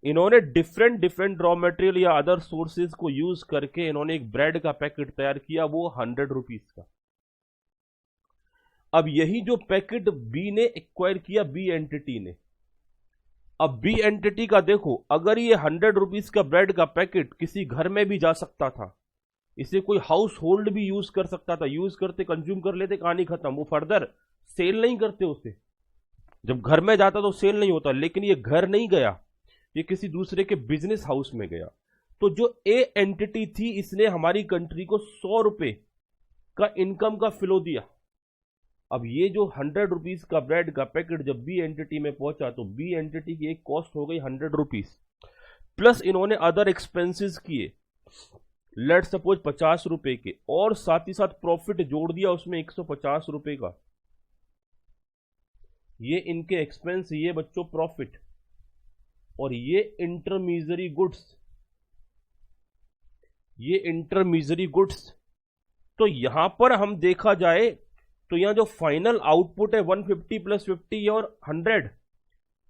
इन्होंने डिफरेंट रॉ मटेरियल या अदर सोर्सेज को यूज करके इन्होंने एक ब्रेड का पैकेट तैयार किया, वो 100 रुपीज का। अब यही जो पैकेट बी ने एक्वायर किया, बी एंटिटी ने, अब बी एंटिटी का देखो, अगर ये 100 रुपीज का ब्रेड का पैकेट किसी घर में भी जा सकता था, इसे कोई हाउस होल्ड भी यूज कर सकता था, यूज करते कंज्यूम कर लेते, कहानी खत्म। वो फर्दर सेल नहीं करते उसे। जब घर में जाता तो सेल नहीं होता, लेकिन ये घर नहीं गया, ये किसी दूसरे के बिजनेस हाउस में गया। तो जो ए एंटिटी थी इसने हमारी कंट्री को 100 रुपए का इनकम का फ्लो दिया। अब ये जो 100 रुपीज का ब्रेड का पैकेट जब बी एंटिटी में पहुंचा तो बी एंटिटी की एक कॉस्ट हो गई 100 रुपीज, प्लस इन्होंने अदर एक्सपेंसेस किए, लेट सपोज 50 रुपए के, और साथ ही साथ प्रॉफिट जोड़ दिया उसमें 150 रुपए का। ये इनके एक्सपेंस, ये बच्चों प्रॉफिट, और ये इंटरमीजरी गुड्स, ये इंटरमीजरी गुड्स। तो यहां पर हम देखा जाए तो यहां जो फाइनल आउटपुट है 150 प्लस 50 और 100,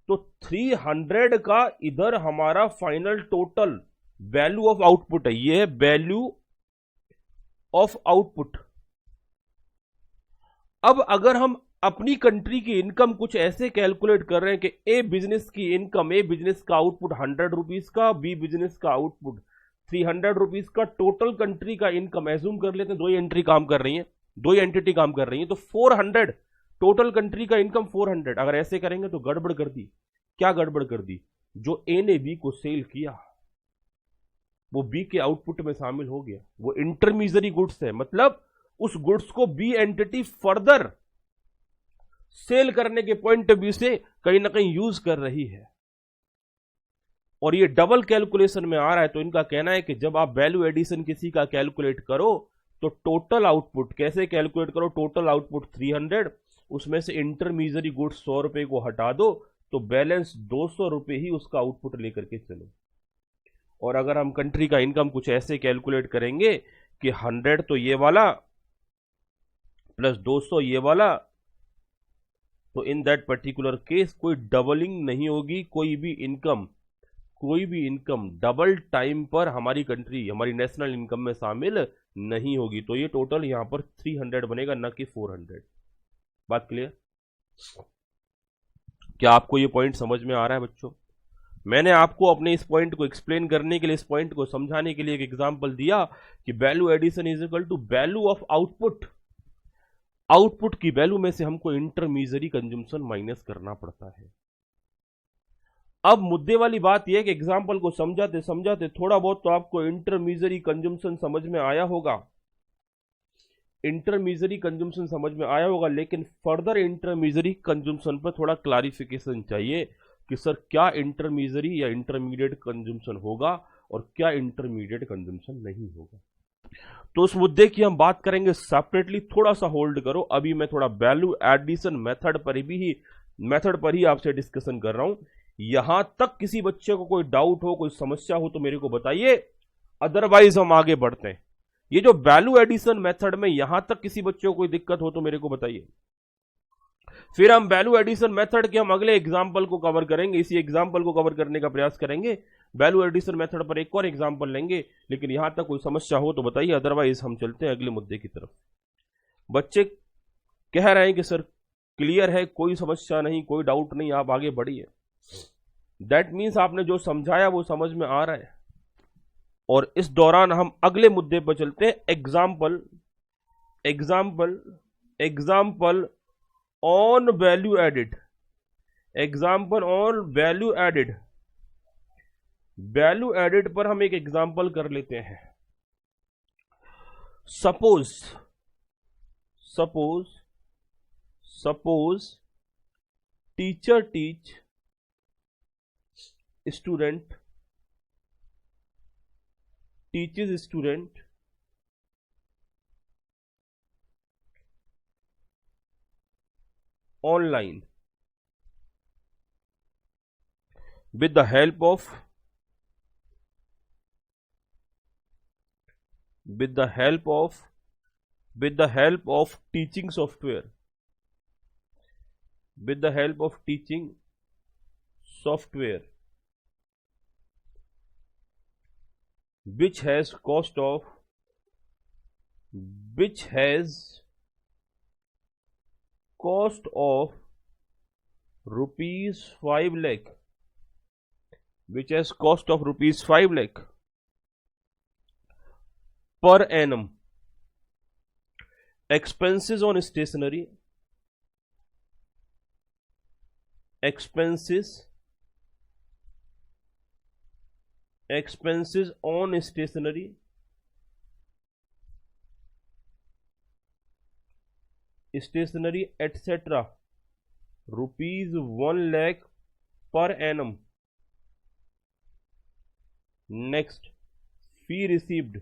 तो 300 का इधर हमारा final total value of output है। ये है वैल्यू ऑफ आउटपुट। अब अगर हम अपनी कंट्री की इनकम कुछ ऐसे कैलकुलेट कर रहे हैं कि ए बिजनेस की इनकम, ए बिजनेस का आउटपुट 100 रुपीज का, बी बिजनेस का आउटपुट 300 रुपीज का, टोटल कंट्री का इनकम एज्यूम कर लेते हैं, दो ही एंट्री काम कर रही है, दो ही एंटिटी काम कर रही है, तो 400 टोटल कंट्री का इनकम 400। अगर ऐसे करेंगे तो गड़बड़ कर दी। क्या गड़बड़ कर दी? जो ए ने बी को सेल किया वो बी के आउटपुट में शामिल हो गया, वो इंटरमीजरी गुड्स है, मतलब उस गुड्स को बी एंटिटी फर्दर सेल करने के पॉइंट ऑफ व्यू से कहीं ना कहीं यूज कर रही है, और ये डबल कैलकुलेशन में आ रहा है। तो इनका कहना है कि जब आप वैल्यू एडिशन किसी का कैलकुलेट करो तो टोटल आउटपुट कैसे कैलकुलेट करो? टोटल आउटपुट 300, उसमें से इंटरमीजरी गुड्स 100 रुपए को हटा दो तो बैलेंस 200 रुपए ही उसका आउटपुट लेकर के चलो। और अगर हम कंट्री का इनकम कुछ ऐसे कैलकुलेट करेंगे कि 100 तो ये वाला प्लस 200 ये वाला, तो इन दैट पर्टिकुलर केस कोई डबलिंग नहीं होगी, कोई भी इनकम डबल टाइम पर हमारी कंट्री, हमारी नेशनल इनकम में शामिल नहीं होगी। तो ये टोटल यहां पर 300 बनेगा, न कि 400। बात क्लियर? क्या आपको ये पॉइंट समझ में आ रहा है बच्चों? मैंने आपको अपने इस पॉइंट को एक्सप्लेन करने के लिए, इस पॉइंट को समझाने के लिए एक एग्जांपल दिया कि value addition is equal to value of output. Output की वैल्यू में से हमको इंटरमीजरी कंजम्पशन माइनस करना पड़ता है। अब मुद्दे वाली बात यह है कि एग्जाम्पल को समझाते समझाते थोड़ा बहुत तो आपको इंटरमीजरी कंजम्पशन समझ में आया होगा, इंटरमीजरी कंजम्पशन समझ में आया होगा, लेकिन फर्दर इंटरमीजरी कंजम्पशन पर थोड़ा क्लैरिफिकेशन चाहिए कि सर क्या इंटरमीजरी या इंटरमीडिएट कंजम्पशन होगा और क्या इंटरमीडिएट कंजम्पशन नहीं होगा। तो उस मुद्दे की हम बात करेंगे सेपरेटली, थोड़ा सा होल्ड करो। अभी मैं थोड़ा वैल्यू एडिशन मेथड पर ही आपसे डिस्कशन कर रहा हूं। यहां तक किसी बच्चे को कोई डाउट हो, कोई समस्या हो तो मेरे को बताइए, अदरवाइज हम आगे बढ़ते हैं। ये जो वैल्यू एडिशन मेथड में यहां तक किसी बच्चे को कोई दिक्कत हो तो मेरे को बताइए, फिर हम वैल्यू एडिशन मेथड के हम अगले एग्जाम्पल को कवर करेंगे, इसी एग्जाम्पल को कवर करने का प्रयास करेंगे। वैल्यू एडिशन मेथड पर एक और एग्जाम्पल लेंगे, लेकिन यहां तक कोई समस्या हो तो बताइए, अदरवाइज हम चलते हैं अगले मुद्दे की तरफ। बच्चे कह रहे हैं कि सर क्लियर है, कोई समस्या नहीं, कोई डाउट नहीं, आप आगे बढ़िए। दैट मीन्स आपने जो समझाया वो समझ में आ रहा है। और इस दौरान हम अगले मुद्दे पर चलते हैं, example on value added. Example on value added, value added पर हम एक एग्जाम्पल कर लेते हैं। Suppose teacher teach student, teaches student online with the help of teaching software, which has cost of rupees 5 lakh, per annum. Expenses on stationery, expenses on stationery, stationery etcetera ₹1,00,000 per annum. Next, fee received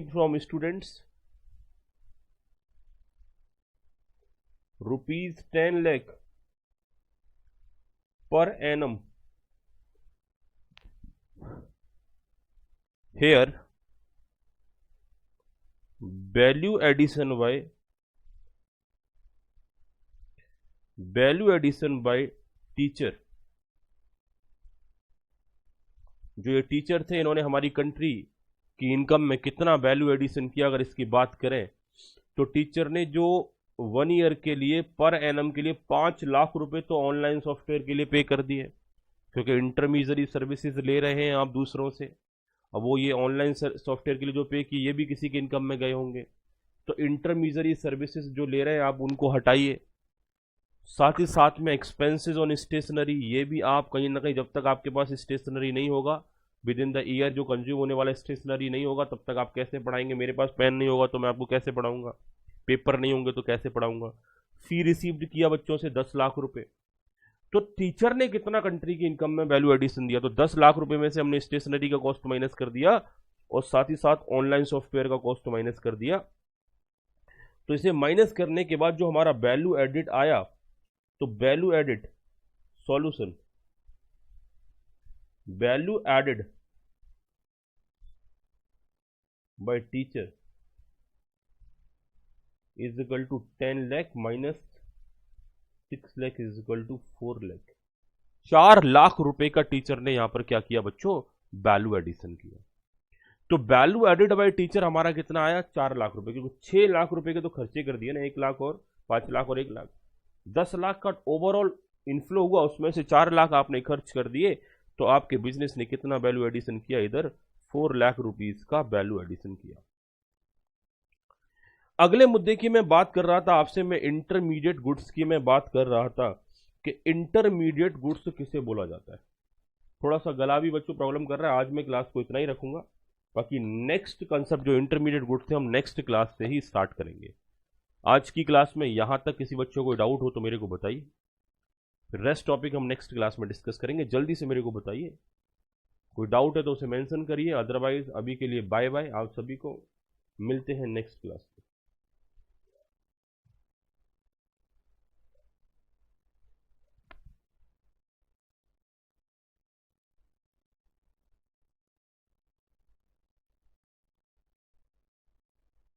from students ₹10,00,000 per annum. Here value addition by teacher, जो ये teacher थे इन्होंने हमारी country की income में कितना value addition किया, अगर इसकी बात करें तो टीचर ने जो 1 ईयर के लिए पर एनम के लिए 5 लाख रुपए तो ऑनलाइन सॉफ्टवेयर के लिए पे कर दिए, क्योंकि इंटरमीडियरी सर्विसेज ले रहे हैं आप दूसरों से। अब वो ये ऑनलाइन सॉफ्टवेयर के लिए जो पे की ये भी किसी के इनकम में गए होंगे, तो इंटरमीडियरी सर्विसेज जो ले रहे हैं आप उनको हटाइए। साथ ही साथ में एक्सपेंसेस ऑन स्टेशनरी, ये भी आप कहीं ना कहीं, जब तक आपके पास स्टेशनरी नहीं होगा विद इन द ईयर, जो कंज्यूम होने वाला स्टेशनरी नहीं होगा, तब तक आप कैसे पढ़ाएंगे। मेरे पास पेन नहीं होगा तो मैं आपको कैसे पढ़ाऊंगा, पेपर नहीं होंगे तो कैसे पढ़ाऊंगा। फी रिसीव्ड किया बच्चों से 10 लाख रुपए, तो टीचर ने कितना कंट्री की इनकम में वैल्यू एडिशन दिया, तो 10 लाख रुपए में से हमने स्टेशनरी का कॉस्ट माइनस कर दिया और साथ ही साथ ऑनलाइन सॉफ्टवेयर का कॉस्ट माइनस कर दिया। तो इसे माइनस करने के बाद जो हमारा वैल्यू एडिड आया, तो value added solution, value added by teacher is equal to 10 lakh minus 6 lakh is equal to 4 lakh. 4 lakh रुपए का टीचर ने यहां पर क्या किया बच्चों, वैल्यू एडिशन किया। तो वैल्यू एडिड बाय टीचर हमारा कितना आया, 4 लाख रुपए, क्योंकि 6 लाख रुपए के तो खर्चे कर दिए ना, 1 लाख और 5 लाख और 1 लाख, 10 लाख का ओवरऑल इनफ्लो हुआ, उसमें से 4 लाख आपने खर्च कर दिए, तो आपके बिजनेस ने कितना वैल्यू एडिशन किया, इधर 4 लाख रुपीस का वैल्यू एडिशन किया। अगले मुद्दे की मैं बात कर रहा था आपसे, मैं इंटरमीडिएट गुड्स की मैं बात कर रहा था कि इंटरमीडिएट गुड्स किसे बोला जाता है। थोड़ा सा गला भी बच्चों प्रॉब्लम कर रहा है, आज मैं क्लास को इतना ही रखूंगा, बाकी नेक्स्ट कंसेप्ट जो इंटरमीडिएट गुड्स थे हम नेक्स्ट क्लास से ही स्टार्ट करेंगे। आज की क्लास में यहां तक किसी बच्चों को डाउट हो तो मेरे को बताइए, रेस्ट टॉपिक हम नेक्स्ट क्लास में डिस्कस करेंगे। जल्दी से मेरे को बताइए, कोई डाउट है तो उसे मेंशन करिए, अदरवाइज अभी के लिए बाय बाय, आप सभी को मिलते हैं नेक्स्ट क्लास।